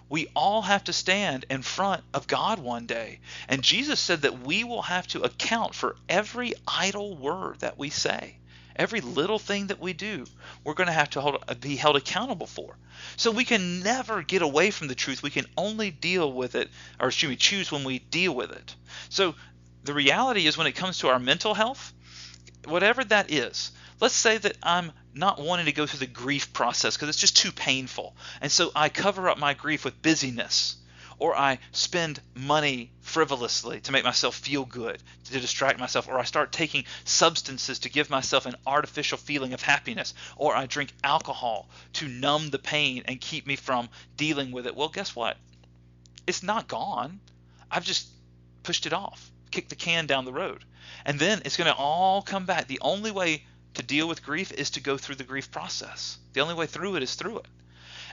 we all have to stand in front of God one day. And Jesus said that we will have to account for every idle word that we say. Every little thing that we do, we're going to have to be held accountable for. So we can never get away from the truth. We can only deal with it, or choose when we deal with it. So the reality is, when it comes to our mental health, whatever that is, let's say that I'm not wanting to go through the grief process because it's just too painful. And so I cover up my grief with busyness. Or I spend money frivolously to make myself feel good, to distract myself. Or I start taking substances to give myself an artificial feeling of happiness. Or I drink alcohol to numb the pain and keep me from dealing with it. Well, guess what? It's not gone. I've just pushed it off, kicked the can down the road. And then it's going to all come back. The only way to deal with grief is to go through the grief process. The only way through it is through it.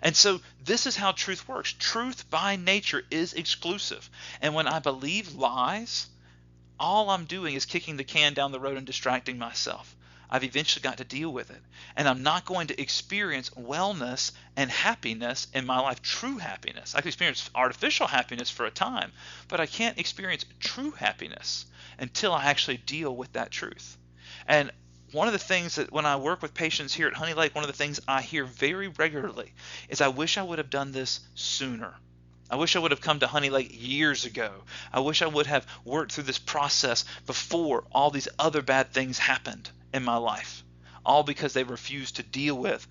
And so this is how truth works. Truth by nature is exclusive. And when I believe lies, all I'm doing is kicking the can down the road and distracting myself. I've eventually got to deal with it. And I'm not going to experience wellness and happiness in my life, true happiness. I can experience artificial happiness for a time, but I can't experience true happiness until I actually deal with that truth. And one of the things that when I work with patients here at Honey Lake, one of the things I hear very regularly is, I wish I would have done this sooner. I wish I would have come to Honey Lake years ago. I wish I would have worked through this process before all these other bad things happened in my life, all because they refused to deal with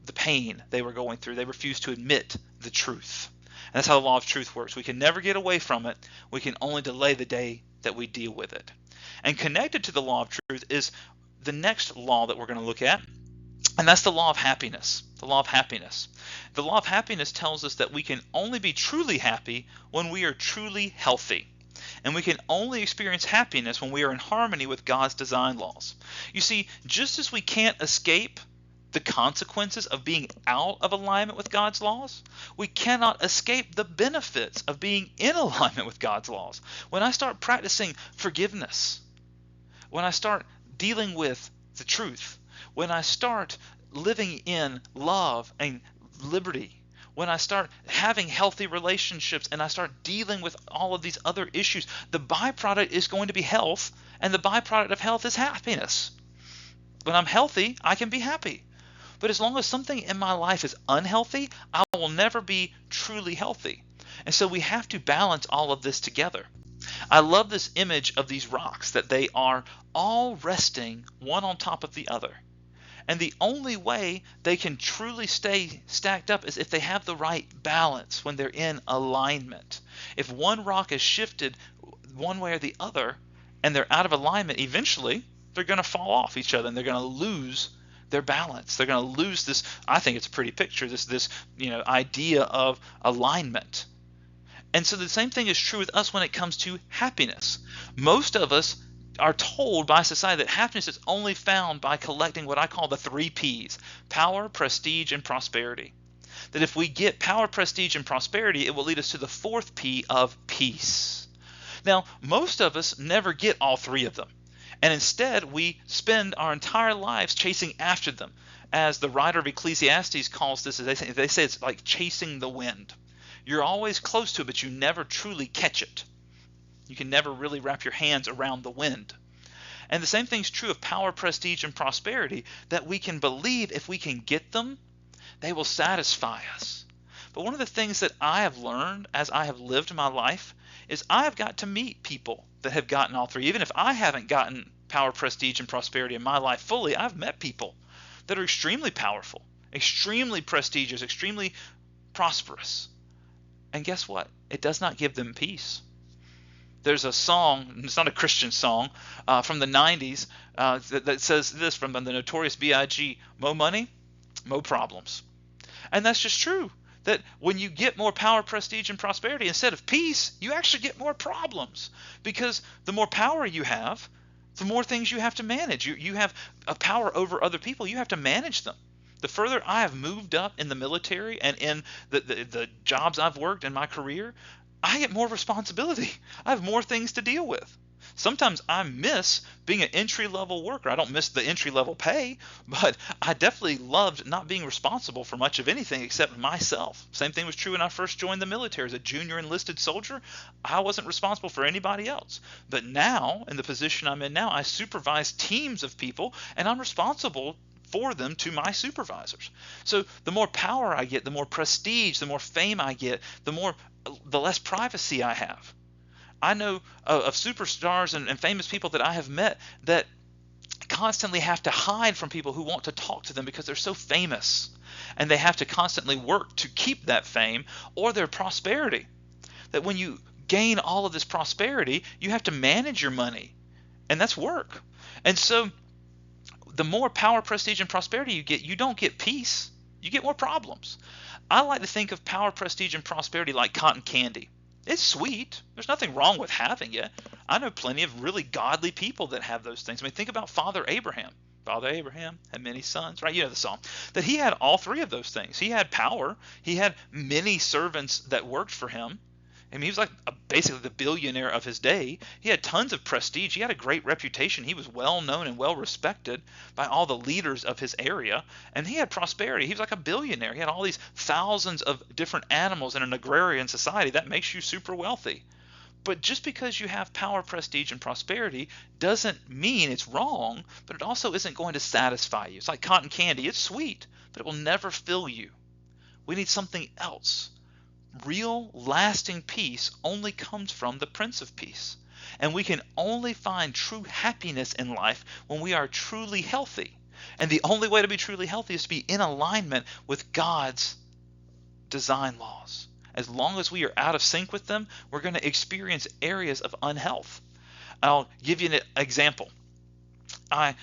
the pain they were going through. They refused to admit the truth. And that's how the law of truth works. We can never get away from it. We can only delay the day that we deal with it. And connected to the law of truth is the next law that we're going to look at, and that's the law of happiness. The law of happiness. The law of happiness tells us that we can only be truly happy when we are truly healthy. And we can only experience happiness when we are in harmony with God's design laws. You see, just as we can't escape the consequences of being out of alignment with God's laws, we cannot escape the benefits of being in alignment with God's laws. When I start practicing forgiveness, when I start dealing with the truth, when I start living in love and liberty, when I start having healthy relationships and I start dealing with all of these other issues, the byproduct is going to be health, and the byproduct of health is happiness. When I'm healthy, I can be happy. But as long as something in my life is unhealthy, I will never be truly healthy. And so we have to balance all of this together. I love this image of these rocks, that they are all resting one on top of the other. And the only way they can truly stay stacked up is if they have the right balance, when they're in alignment. If one rock is shifted one way or the other and they're out of alignment, eventually they're going to fall off each other and they're going to lose their balance. They're going to lose this, I think it's a pretty picture, this idea of alignment. And so the same thing is true with us when it comes to happiness. Most of us are told by society that happiness is only found by collecting what I call the 3 P's: power, prestige, and prosperity. That if we get power, prestige, and prosperity, it will lead us to the 4th P of peace. Now, most of us never get all 3 of them. And instead, we spend our entire lives chasing after them. As the writer of Ecclesiastes calls this, they say it's like chasing the wind. You're always close to it, but you never truly catch it. You can never really wrap your hands around the wind. And the same thing's true of power, prestige, and prosperity, that we can believe if we can get them, they will satisfy us. But one of the things that I have learned as I have lived my life is I have got to meet people that have gotten all 3. Even if I haven't gotten power, prestige, and prosperity in my life fully, I've met people that are extremely powerful, extremely prestigious, extremely prosperous. And guess what? It does not give them peace. There's a song, it's not a Christian song, from the 90s that says this, from the Notorious B.I.G., "Mo money, mo problems." And that's just true. That when you get more power, prestige, and prosperity, instead of peace, you actually get more problems. Because the more power you have, the more things you have to manage. You have a power over other people. You have to manage them. The further I have moved up in the military and in the jobs I've worked in my career, I get more responsibility. I have more things to deal with. Sometimes I miss being an entry-level worker. I don't miss the entry-level pay, but I definitely loved not being responsible for much of anything except myself. Same thing was true when I first joined the military. As a junior enlisted soldier, I wasn't responsible for anybody else. But now, in the position I'm in now, I supervise teams of people, and I'm responsible for them to my supervisors. So the more power I get, the more prestige, the more fame I get, the less privacy I have. I know of superstars and famous people that I have met that constantly have to hide from people who want to talk to them because they're so famous, and they have to constantly work to keep that fame or their prosperity. That when you gain all of this prosperity, you have to manage your money, and that's work. And so the more power, prestige, and prosperity you get, you don't get peace. You get more problems. I like to think of power, prestige, and prosperity like cotton candy. It's sweet. There's nothing wrong with having it. I know plenty of really godly people that have those things. I mean, think about Father Abraham. Father Abraham had many sons, right? You know the song. That he had all three of those things. He had power. He had many servants that worked for him. I mean, he was like basically the billionaire of his day. He had tons of prestige. He had a great reputation. He was well known and well respected by all the leaders of his area. And he had prosperity. He was like a billionaire. He had all these thousands of different animals in an agrarian society. That makes you super wealthy. But just because you have power, prestige, and prosperity doesn't mean it's wrong, but it also isn't going to satisfy you. It's like cotton candy. It's sweet, but it will never fill you. We need something else. Real, lasting peace only comes from the Prince of Peace. And we can only find true happiness in life when we are truly healthy. And the only way to be truly healthy is to be in alignment with God's design laws. As long as we are out of sync with them, we're going to experience areas of unhealth. I'll give you an example. I've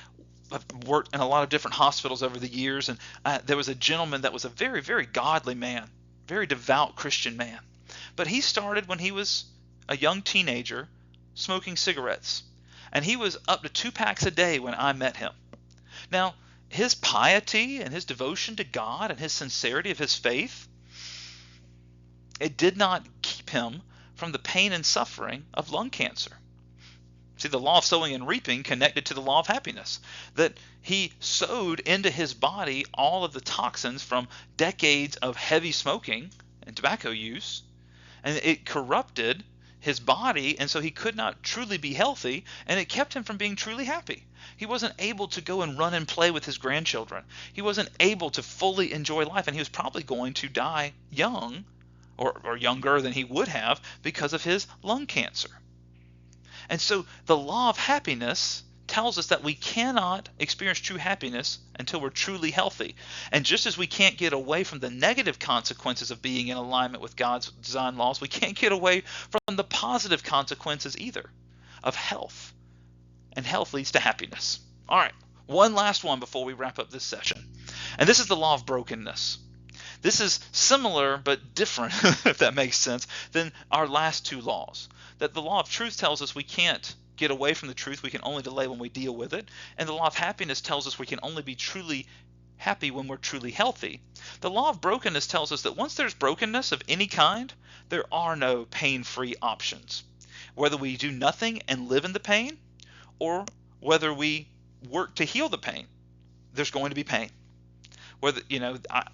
worked in a lot of different hospitals over the years, and there was a gentleman that was a very, very godly man, very devout Christian man. But he started when he was a young teenager smoking cigarettes. And he was up to 2 packs a day when I met him. Now, his piety and his devotion to God and his sincerity of his faith, it did not keep him from the pain and suffering of lung cancer. See, the law of sowing and reaping connected to the law of happiness. That he sowed into his body all of the toxins from decades of heavy smoking and tobacco use, and it corrupted his body, and so he could not truly be healthy, and it kept him from being truly happy. He wasn't able to go and run and play with his grandchildren. He wasn't able to fully enjoy life, and he was probably going to die young, or younger than he would have, because of his lung cancer. And so the law of happiness tells us that we cannot experience true happiness until we're truly healthy. And just as we can't get away from the negative consequences of being in alignment with God's design laws, we can't get away from the positive consequences either of health. And health leads to happiness. All right, one last one before we wrap up this session. And this is the law of brokenness. This is similar but different, if that makes sense, than our last two laws. That the law of truth tells us we can't get away from the truth, we can only delay when we deal with it. And the law of happiness tells us we can only be truly happy when we're truly healthy. The law of brokenness tells us that once there's brokenness of any kind, there are no pain-free options. Whether we do nothing and live in the pain, or whether we work to heal the pain, there's going to be pain. Whether,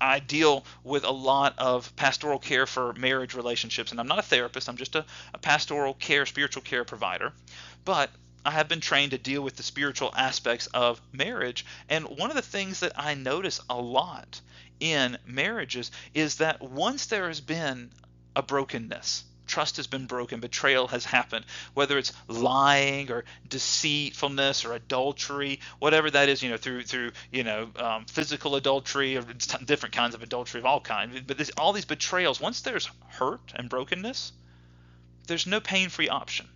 I deal with a lot of pastoral care for marriage relationships, and I'm not a therapist, I'm just a pastoral care, spiritual care provider, but I have been trained to deal with the spiritual aspects of marriage. And one of the things that I notice a lot in marriages is that once there has been a brokenness, trust has been broken, betrayal has happened, whether it's lying or deceitfulness or adultery, whatever that is, through physical adultery or different kinds of adultery of all kinds. But all these betrayals, once there's hurt and brokenness, there's no pain-free option.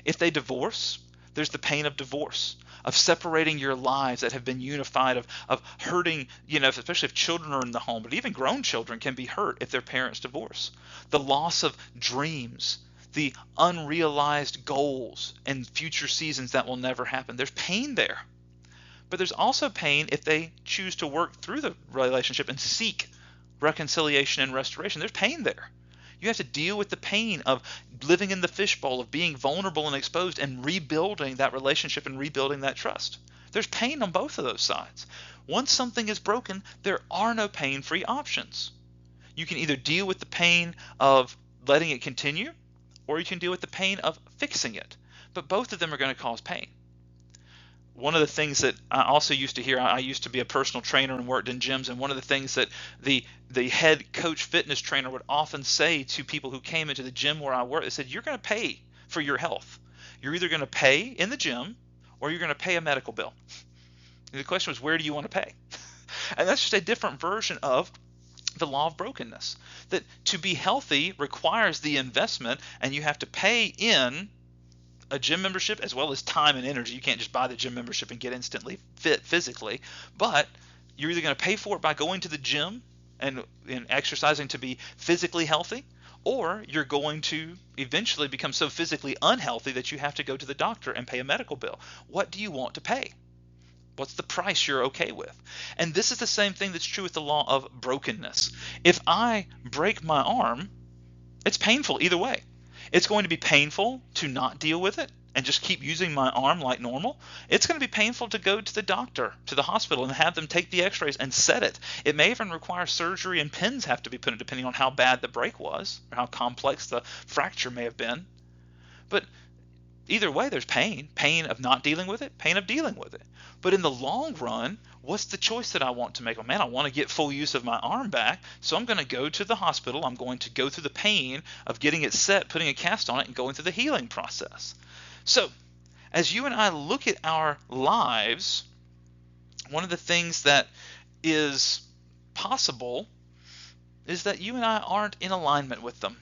If they divorce, there's the pain of divorce, of separating your lives that have been unified, of hurting, especially if children are in the home, but even grown children can be hurt if their parents divorce. The loss of dreams, the unrealized goals and future seasons that will never happen. There's pain there. But there's also pain if they choose to work through the relationship and seek reconciliation and restoration. There's pain there. You have to deal with the pain of living in the fishbowl, of being vulnerable and exposed and rebuilding that relationship and rebuilding that trust. There's pain on both of those sides. Once something is broken, there are no pain-free options. You can either deal with the pain of letting it continue, or you can deal with the pain of fixing it. But both of them are going to cause pain. One of the things that I also used to hear, I used to be a personal trainer and worked in gyms, and one of the things that the head coach fitness trainer would often say to people who came into the gym where I worked, they said, you're going to pay for your health. You're either going to pay in the gym or you're going to pay a medical bill. And the question was, where do you want to pay? And that's just a different version of the law of brokenness. That to be healthy requires the investment, and you have to pay in a gym membership as well as time and energy. You can't just buy the gym membership and get instantly fit physically, but you're either going to pay for it by going to the gym and exercising to be physically healthy, or you're going to eventually become so physically unhealthy that you have to go to the doctor and pay a medical bill. What do you want to pay? What's the price you're okay with? And this is the same thing that's true with the law of brokenness. If I break my arm, it's painful either way. It's going to be painful to not deal with it and just keep using my arm like normal. It's going to be painful to go to the doctor, to the hospital, and have them take the x-rays and set it. It may even require surgery, and pins have to be put in depending on how bad the break was or how complex the fracture may have been. But either way, there's pain of not dealing with it, pain of dealing with it. But in the long run, what's the choice that I want to make? Well, man, I want to get full use of my arm back, so I'm going to go to the hospital. I'm going to go through the pain of getting it set, putting a cast on it, and going through the healing process. So as you and I look at our lives, one of the things that is possible is that you and I aren't in alignment with them.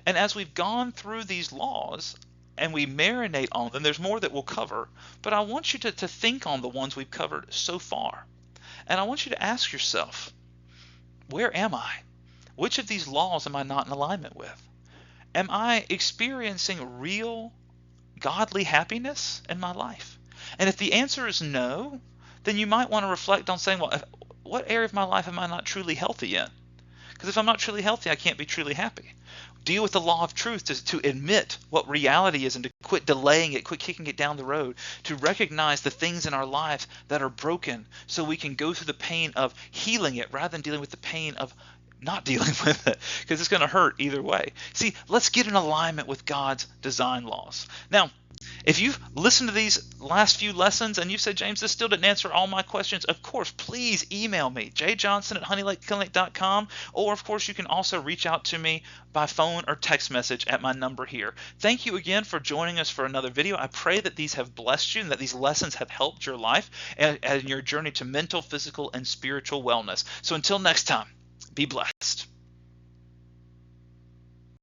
And as we've gone through these laws, and we marinate on them, there's more that we'll cover, but I want you to think on the ones we've covered so far. And I want you to ask yourself, where am I? Which of these laws am I not in alignment with? Am I experiencing real godly happiness in my life? And if the answer is no, then you might want to reflect on saying, well, what area of my life am I not truly healthy in? Because if I'm not truly healthy, I can't be truly happy. Deal with the law of truth to admit what reality is and to quit delaying it, quit kicking it down the road, to recognize the things in our lives that are broken so we can go through the pain of healing it rather than dealing with the pain of not dealing with it, because it's going to hurt either way. See, let's get in alignment with God's design laws. Now, if you've listened to these last few lessons and you said, James, this still didn't answer all my questions, of course, please email me, jjohnson@honeylakeclinic.com, or of course you can also reach out to me by phone or text message at my number here. Thank you again for joining us for another video. I pray that these have blessed you and that these lessons have helped your life and your journey to mental, physical, and spiritual wellness. So until next time, be blessed.